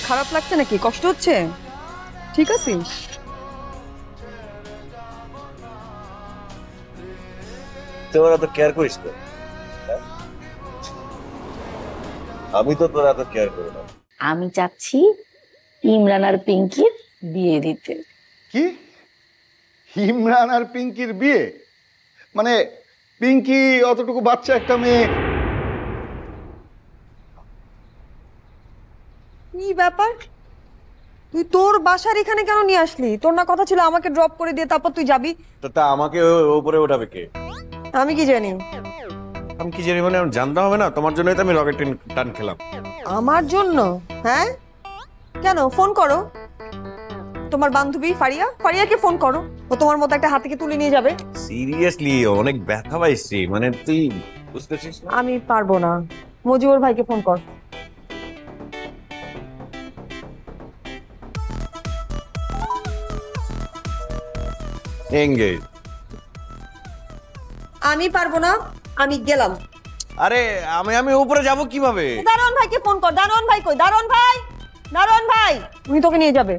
খারাপ লাগছে নাকি? কষ্ট হচ্ছে? ঠিক আছিস? তোর এত কেয়ার করিস তো? আমি তো তোর এত কেয়ার করি না। আমি চাচ্ছি ইমরান আর পিঙ্কির বিয়ে দিতে। কি? ইমরান আর পিঙ্কির বিয়ে? মানে পিঙ্কি অতটুকু বাচ্চা একটা মেয়ে। কি ব্যাপার? তুই তোর বাসার এখানে কেন নিয়ে আসলি? তোর না কথা ছিল আমাকে ড্রপ করে দিয়ে তারপর তুই যাবি? তা আমাকে উপরে ওঠাবে কে? আমি কি জানি? আমি কি জানি মানে জানতে হবে না? তোমার জন্যই তো আমি রকেট টান খেলাম। আমার জন্য? হ্যাঁ, কেন? ফোন করো তোমার বান্ধবী ফারিয়াকে ফোন করো, ও তোমার মতো একটা হাতিকে তুলে নিয়ে যাবে। সিরিয়াসলি অনেক ব্যথা পাইছি, মানে তুই বুঝতেছিস না? আমি পারবো না। মজিবুর ভাইকে ফোন কর। এঙ্গেজ। আমি পারবো না, আমি গেলাম। আরে আমি উপরে যাব কিভাবে? দারোয়ান ভাইকে ফোন কর। দারোয়ান ভাই কই? দারোয়ান ভাই উনি তোকে নিয়ে যাবে।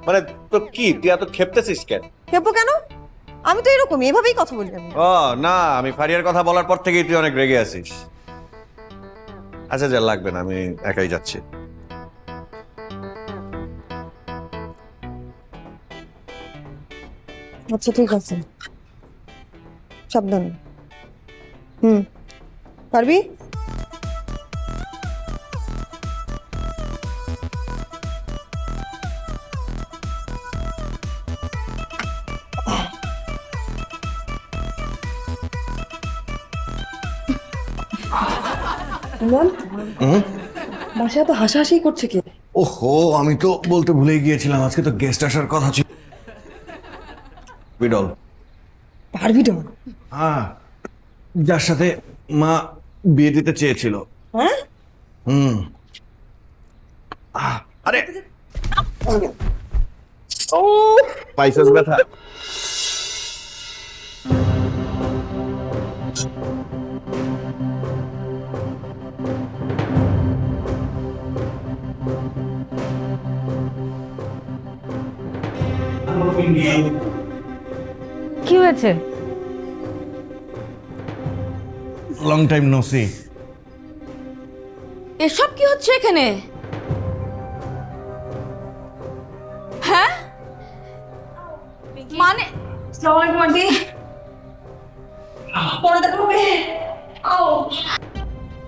মানে তো কি তুই এত খেপতেছিস কেন? খেপো কেন? আমি তো এরকম এভাবেই কথা বলি আমি। ও না, আমি ফারিয়ার কথা বলার পর থেকেই তুই অনেক রেগে আছিস। আচ্ছা যা, লাগবে না, আমি একাই যাচ্ছি। আচ্ছা ঠিক আছে, সাবধান। পারবি? বাসায় তো হাসাহাসি করছে কে? ওহো, আমি তো বলতে ভুলেই গিয়েছিলাম, আজকে তো গেস্ট আসার কথা ছিল। বিডল। পারবি তো? হ্যাঁ, যার সাথে মা বিয়ে দিতে চেয়েছিল। হ্যাঁ? আরে ও পাইছস ব্যথা? কি হয়েছে? Long time no see. এসব কি হচ্ছে এখানে? হ্যাঁ মানে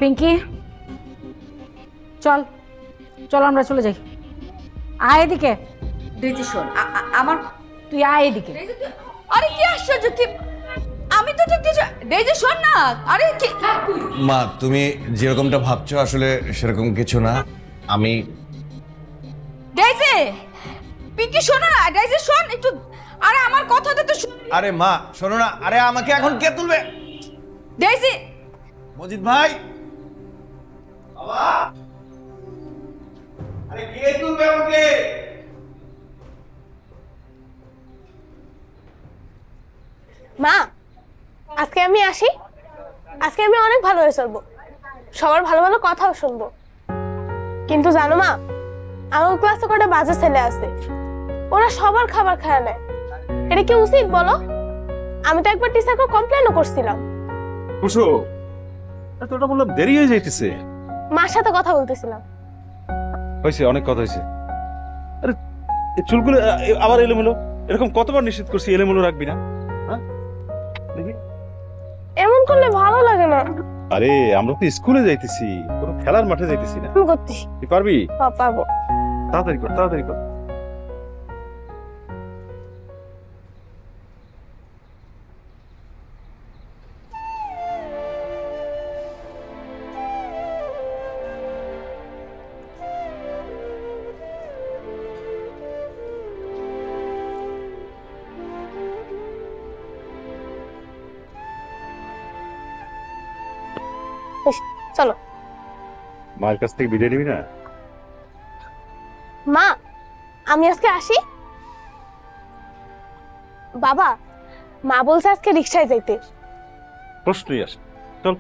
পিঙ্কি চল চল আমরা চলে যাই। আয় এদিকে। শোন আমার, তুই আয় এদিকে। আরে কি আশ্চর্য! কি আমি তো ঠিক ডেইজি শোন না। আরে কি মা, তুমি যেরকমটা ভাবছো আসলে সেরকম কিছু না। আমি ডেইজি, পিঙ্কি শোনা, ডেইজি শোন একটু। আরে আমার কথাটা তো শুন। আরে মা শোনো না, আরে আমাকে এখন কে তুলবে? ডেইজি। মজিদ ভাই, বাবা, আরে কে তুলবে আমাকে? মা, আজকে আমি আসি। আজকে আমি অনেক ভালো হয়ে চলবো, সবার ভালো ভালো কথাও শুনবো। কিন্তু জানো মা, আমার ক্লাসে কটা বাজে ছেলে আছে, ওরা সবার খাবার খায় নেয়। এটা কি উচিত বলো? আমি তো একবার টিচারকে কমপ্লেনও করছিলাম। কুসু, তোটা বললাম দেরি হয়ে যাইতেছে। মার সাথে কথা বলতেছিলাম। হয়েছে, অনেক কথা হয়েছে। আরে এই চুলগুলো আবার এলোমেলো, এরকম কতবার নিষেধ করছি এলোমেলো রাখবি না? এমন করলে ভালো লাগে না। আরে আমরা তো স্কুলে যাইতেছি, কোনো খেলার মাঠে যাইতেছি না। আমি করতেছি। তুই পারবি? পারবো। তাড়াতাড়ি কর, তাড়াতাড়ি কর। চলো। মায়ের কাছ থেকে বিদায় নিবি না? মা, আমি আজকে আসি। বাবা, মা বলছে আজকে রিকশায় যাইতে। প্রশ্নই আসে। চল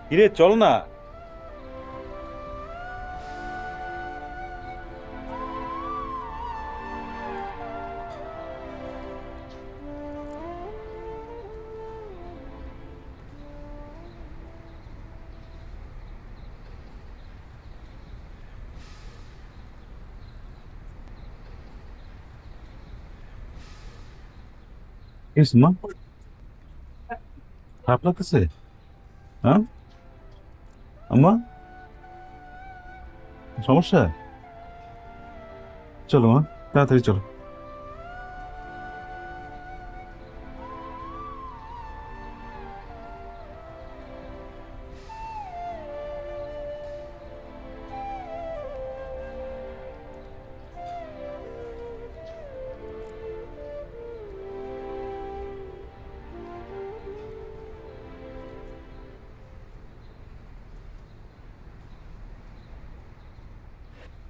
কিরে, চল না। মা খারাপ লাগতেছে? হ্যাঁ আম্মা, সমস্যা? চলো মা, তাড়াতাড়ি চলো।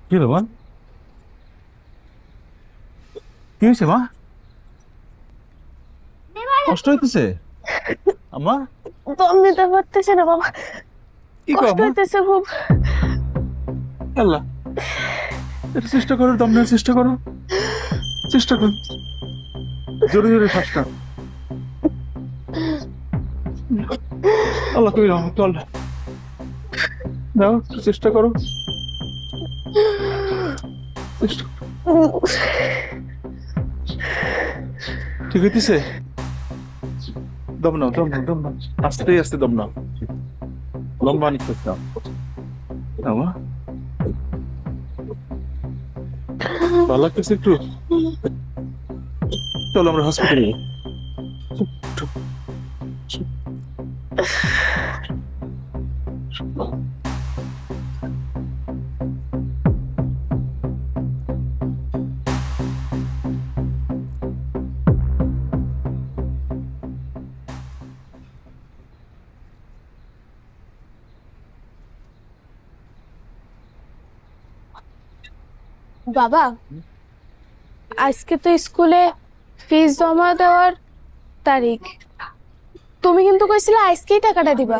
কি হলো মা? কি হয়েছে মা? কষ্ট হইতেছে আম্মা? দম নিতে পারতেছে না বাবা, কি কষ্ট করবো? হইতেছে খুব। আল্লাহ, একটু চেষ্টা করো, দম নেওয়ার চেষ্টা করো, চেষ্টা করো, জোরে জোরে শ্বাস নাও। আল্লাহ তুমি নাও, চল দাও, একটু চেষ্টা করো, চেষ্টা করো। ঠিক হইতেছে? দম নাও, দম নাও, দম নাও, আস্তে আস্তে দম নাও, লম্বা নিঃশ্বাস নাও। নাও মা। ভালো লাগতেছে একটু? চলো আমরা হসপিটালে। বাবা, আজকে তো স্কুলে ফিস জমা দেওয়ার তারিখ। তুমি কিন্তু কইছিলে আজকেই টাকাটা দিবা।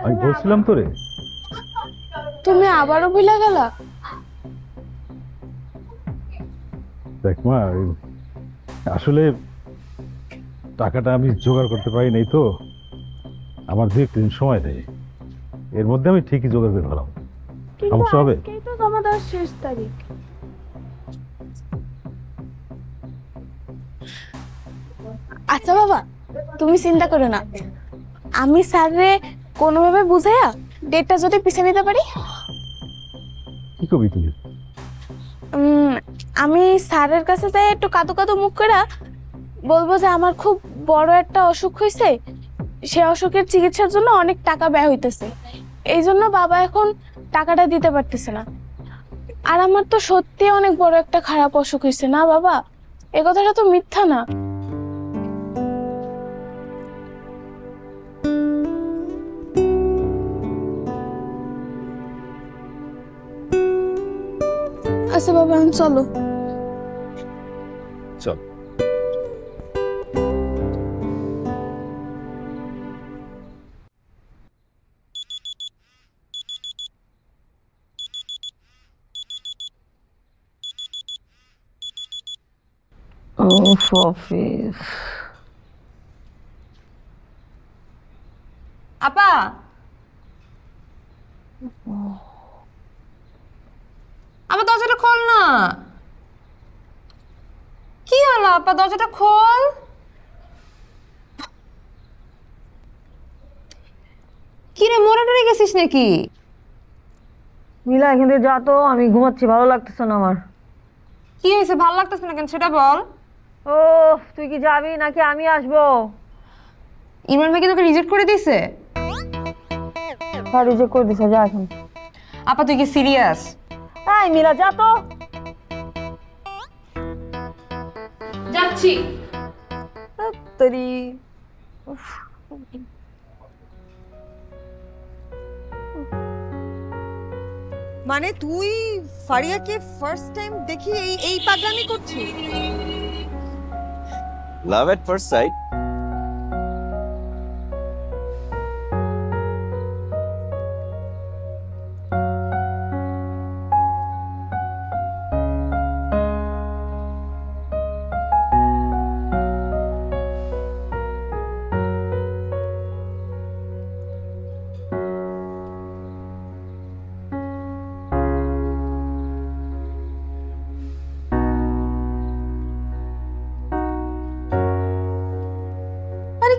আমি বলছিলাম তোরে, তুমি আবারও ভুলে গেলা। দেখ মা, আসলে টাকাটা আমি জোগাড় করতে পারি নাই তো, আমার 2-1 দিন সময় দেয়, এর মধ্যে আমি ঠিকই জোগাড় করে ফেলাম। কিন্তু সমস্যা হবে? আজকেই তো জমা দেওয়ার শেষ তারিখ। আচ্ছা বাবা, তুমি চিন্তা করো না, আমি স্যাররে কোনোভাবে বুঝাইয়া ডেটটা যদি পিছিয়ে নিতে পারি। কি কবি তুই? আমি স্যারের কাছে যাই একটু কাঁদো কাঁদো মুখ করে বলবো যে আমার খুব বড় একটা অসুখ হয়েছে, সে অসুখের চিকিৎসার জন্য অনেক টাকা ব্যয় হইতেছে, এই জন্য বাবা এখন টাকাটা দিতে পারতেছে না। আর আমার তো সত্যি অনেক বড় একটা খারাপ অসুখ হয়েছে না বাবা, এ কথাটা তো মিথ্যা না। আচ্ছা বাবা, চলো। চল। অফিস আপা, আমার দরজাটা খোল না। কি হলো আপা, দরজাটা খোল। কি রে, মরে টরে গেছিস নাকি? মিলা, এখান থেকে যা তো, আমি ঘুমাচ্ছি, ভালো লাগতেছে না আমার। কি হয়েছে, ভালো লাগতেছে না কেন সেটা বল। ও, তুই কি যাবি নাকি আমি আসবো? ইমরান ভাই কি তোকে রিজেক্ট করে দিয়েছে? হ্যাঁ, রিজেক্ট করে দিছে, যা এখন। আপা তুই কি সিরিয়াস? এই মিলা, যা তো। যাচ্ছি। তরি মানে তুই ফারিয়াকে ফার্স্ট টাইম দেখি এই এই পাগলামি করছিস? লাভ এট ফার্স্ট সাইট।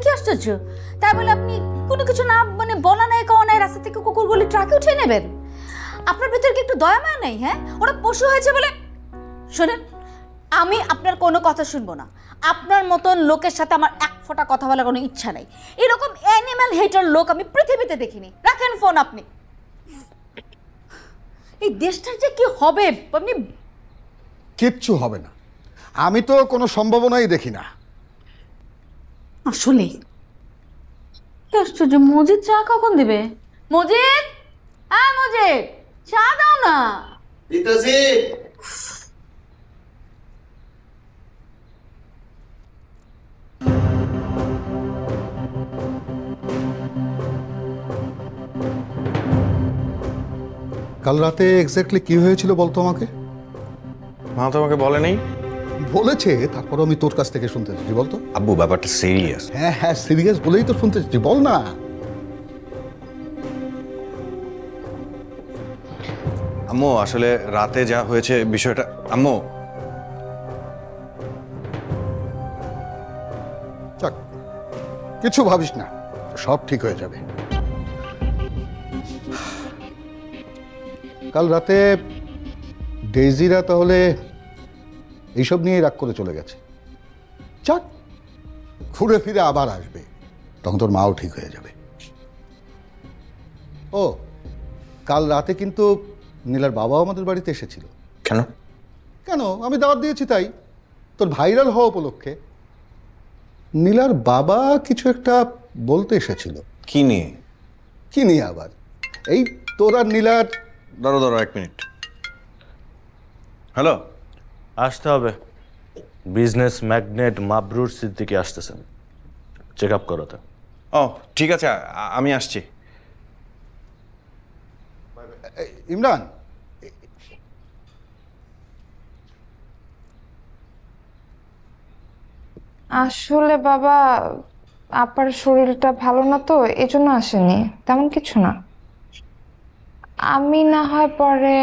কি আশ্চর্য? তাই বলে আপনি কোনো কিছু না মানে বলা নাই কওয়া নাই রাস্তা থেকে কুকুরগুলি ট্রাকে উঠিয়ে নেবেন? আপনার ভেতরে কি একটু দয়া মায়া নেই? হ্যাঁ, ওরা পশু হয়েছে বলে। শোনেন, আমি আপনার কোনো কথা শুনবো না। আপনার মতন লোকের সাথে আমার এক ফোঁটা কথা বলার কোনো ইচ্ছা নাই। এরকম অ্যানিম্যাল হেটার লোক আমি পৃথিবীতে দেখিনি। রাখেন ফোন আপনি। এই দেশটার যে কি হবে আপনি। কিচ্ছু হবে না, আমি তো কোনো সম্ভাবনাই দেখি না। আসলে আশ্চর্য, মজিদ চা কখন দিবে? মজিদ, হ্যাঁ মজিদ, চা দাও না। কাল রাতে এক্স্যাক্টলি কি হয়েছিল বলতো আমাকে? মা তোমাকে বলে নেই? বলেছে, তারপর আমি তোর কাছ থেকে শুনতে চাচ্ছি, বলতো। আব্বু ব্যাপারটা সিরিয়াস। হ্যাঁ হ্যাঁ, সিরিয়াস বলেই তো শুনতে চাচ্ছি, বল না। আম্মু আসলে রাতে যা হয়েছে বিষয়টা, আম্মু যাক, কিছু ভাবিস না, সব ঠিক হয়ে যাবে। কাল রাতে ডেইজিরা তাহলে এইসব নিয়ে রাগ করে চলে গেছে। যাক, ঘুরে ফিরে আবার আসবে, তখন তোর মাও ঠিক হয়ে যাবে। ও, কাল রাতে কিন্তু নীলার বাবাও আমাদের বাড়িতে এসেছিল। কেন? কেন, আমি দাওয়াত দিয়েছি তাই, তোর ভাইরাল হওয়া উপলক্ষে। নীলার বাবা কিছু একটা বলতে এসেছিল। কি নিয়ে? কি নিয়ে আবার? এই তোর আর নীলার। ধরো 1 মিনিট। হ্যালো, আসতে হবে। বিজনেস ম্যাগনেট মাবরুর সিদ্দিকী আসতেছেন, চেক আপ করাতে। ও ঠিক আছে, আমি আসছি। ইমরান, আসলে বাবা, আপার শরীরটা ভালো না তো, এজন্য আসেনি, তেমন কিছু না। আমি না হয় পরে।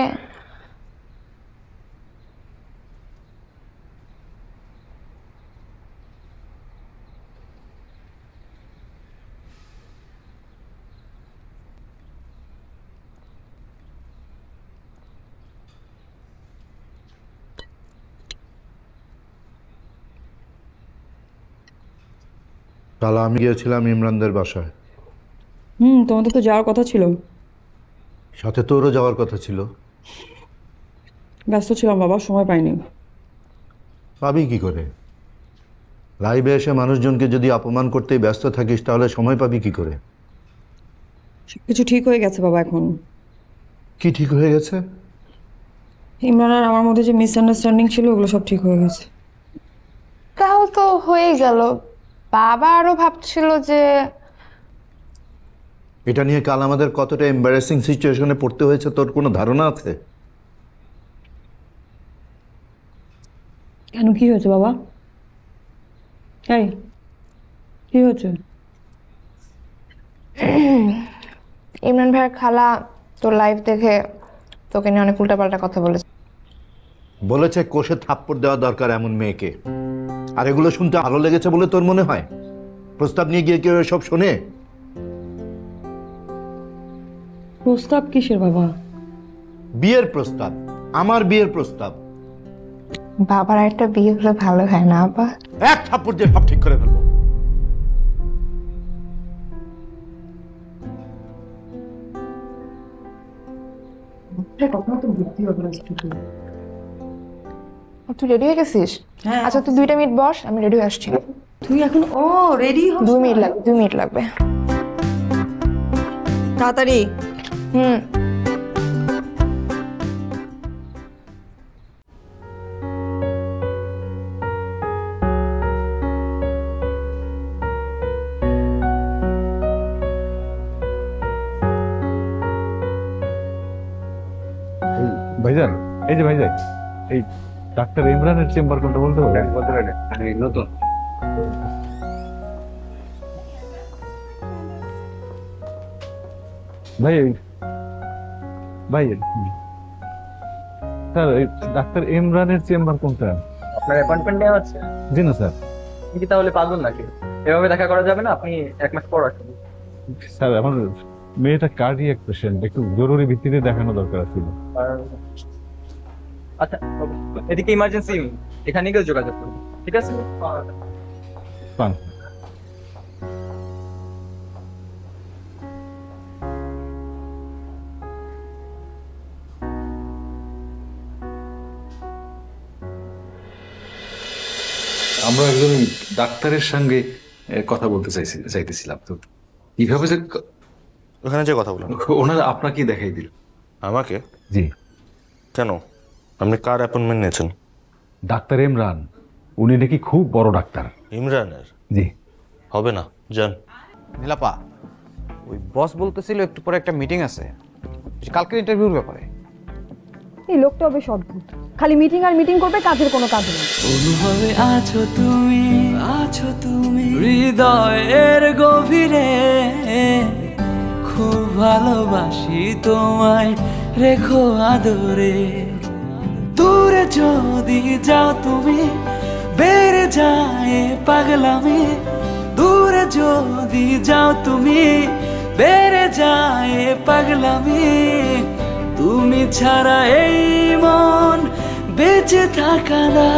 কাল আমি গিয়েছিলাম ইমরানদের বাসায়। তোমাদের তো যাওয়ার কথা ছিল। সাথে তোরও যাওয়ার কথা ছিল। ব্যস্ত ছিলাম বাবা, সময় পাইনি। পাবি কি করে? লাইভে এসে মানুষজনকে যদি অপমান করতেই ব্যস্ত থাকিস তাহলে সময় পাবি কি করে? কিছু ঠিক হয়ে গেছে বাবা এখন। কি ঠিক হয়ে গেছে? ইমরান আর আমার মধ্যে যে মিসআন্ডারস্ট্যান্ডিং ছিল ওগুলো সব ঠিক হয়ে গেছে। তাও তো হয়ে গেল। বাবা আরো ভাবছিল যে। এটা নিয়ে কাল আমাদের কতটা এম্বারেসিং সিচুয়েশনে পড়তে হয়েছে তোর কোনো ধারণা আছে? কেন, কি হয়েছে বাবা? এই কি হয়েছে? ইমরান ভাইয়ের খালা তোর লাইভ দেখে তোকে নিয়ে অনেক উল্টাপাল্টা কথা বলেছে। বলেছে কোষে থাপ্পড় দেওয়া দরকার এমন মেয়েকে। আর এগুলো শুনতে ভালো লেগেছে বলে তোর মনে হয়? প্রস্তাব নিয়ে গিয়ে কেউ সব শোনে? প্রস্তাব কিসের বাবা? বিয়ের প্রস্তাব, আমার বিয়ের প্রস্তাব। বাবার একটা বিয়ে হলে ভালো হয় না আব্বা? এক থাপ্পড় দিয়ে সব ঠিক করে ফেলবো। তুই রেডি হয়ে গেছিস? আচ্ছা তুই 2 মিনিট বস, আমি রেডি হয়ে আসছি। তুই এখন রেডি হ। 2 মিনিট লাগবে, 2 মিনিট লাগবে। তাড়াতাড়ি। ভাইজান, এই যে ভাইজান, এই ডাক্তার ইমরানের চেম্বার কোনটা বলতে পারবেন? নতুন। ভাই ভাই স্যার, এই ডাক্তার ইমরানের চেম্বার কোনটা? আপনার অ্যাপয়েন্টমেন্ট নেওয়া আছে? জি না স্যার। আপনি কি তাহলে পাগল নাকি? এভাবে দেখা করা যাবে না, আপনি 1 মাস পর আসুন। স্যার আমার মেয়েটা কার্ডিয়াক পেশেন্ট, একটু জরুরি ভিত্তিতে দেখানো দরকার ছিল। আচ্ছা এদিকে ইমার্জেন্সি, এখানে গিয়ে যোগাযোগ করুন, ঠিক আছে? পান। আমরা একজন ডাক্তারের সঙ্গে কথা বলতে চাইতেছিলাম, তো কিভাবে যে ওখানে যে কথা বলেন, ওনারা আপনাকে দেখাই দিল। আমাকে? জি। কেন, আপনি কার অ্যাপয়েন্টমেন্ট নিয়েছেন? ডাক্তার ইমরান, উনি নাকি খুব বড় ডাক্তার। ইমরানের? জি। হবে না, যান। নীলাপা, ওই বস বলতেছিল একটু পরে একটা মিটিং আছে কালকের ইন্টারভিউর ব্যাপারে। এই লোকটা বেশ অদ্ভুত, খালি মিটিং আর মিটিং করবে, কাজের কোনো কাজ নেই। অনুভবে আছো তুমি হৃদয়ের গভীরে, খুব ভালোবাসি তোমায়, রেখো আদরে। দূরে যদি যাও তুমি, বেড়ে যায় পাগলামি। দূরে যদি যাও তুমি, বেড়ে যায় পাগলামি। তুমি ছাড়া এই মন বেঁচে থাকা না।